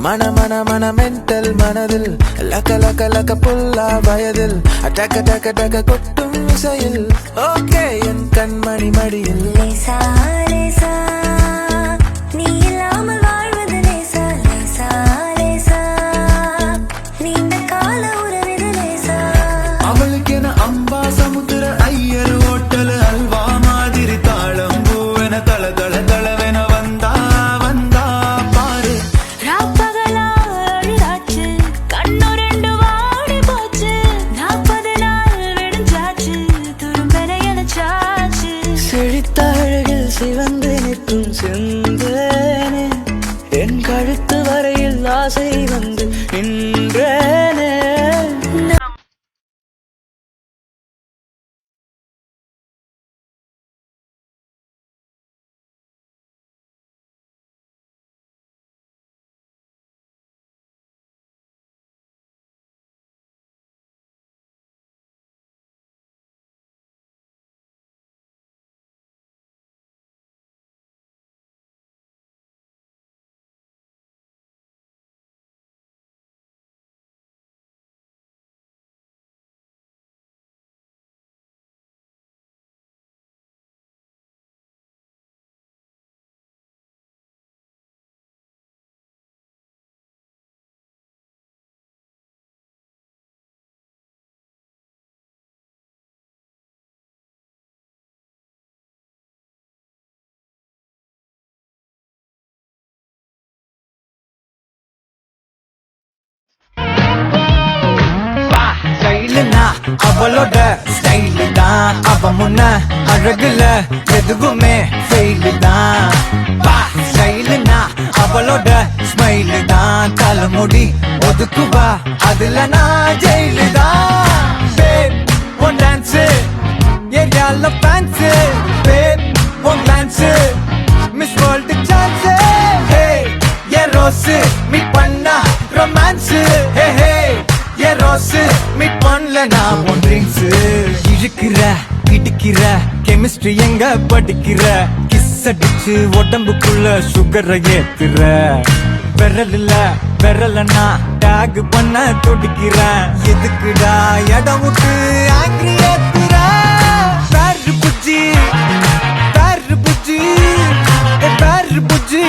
மன மென்டல் மனதில் லக்க லக்க லக்க புல்லா வயதில் டக்க டக்க டக்க கொட்டும் இசையில் ஓகே என் கண்மணி மடியில் லேசா லேசா நீ இல்லாமல் வாழ்வது லேசா லேசா லேசா நீண்ட கால உறவிது லேசா அவளுக்கு என அம்பா சமுத்திர ஐயர் ஓட்டல் அல்வா மாதிரி தாளம் பூவென தள தள தளவென வந்தா வந்தா பாரு ராப்பகலா அழுதாச்சு கண்ணு ரெண்டு வாடி போச்சு 40 நாள் விடுஞ்சாச்சு துரும்பென எனச்சாச்சு செழித்த அழகில் சிவந்து நிற்கும் செந்தேனே என் கழுத்து வரையில் ஆசை வந்து நின்றேனே அவளோட ஸ்டைலு தான் அவ முன்ன அழகுல எதுவுமே ஃபெயிலு தான் ஸ்டைலுனா அவளோட ஸ்மைலு தான் தலைமுடி ஒதுக்குவா அதுல நான் ஜெயிலு தான் ஒன் டான்ஸு ஏரியால fans one dance miss world chance ஏ ரோஸு மீட் பண்ணா ரொமான்ஸு ஏ ரோஸு மீட் பண்ணல நான் ஒன் ட்ரிங்க்ஸ் இழுக்கிற இடிக்கிற கெமிஸ்ட்ரி எங்க படிக்கிற கிஸ் அடிச்சு உடம்புக்குள்ள சுகரை ஏத்துற விரலன்னா டேக் பண்ண துடிக்கிறேன் எதுக்குடா இடம் விட்டு ஆங்கிரி ஏத்துற பேரு புஜ்ஜி பேரு புஜ்ஜி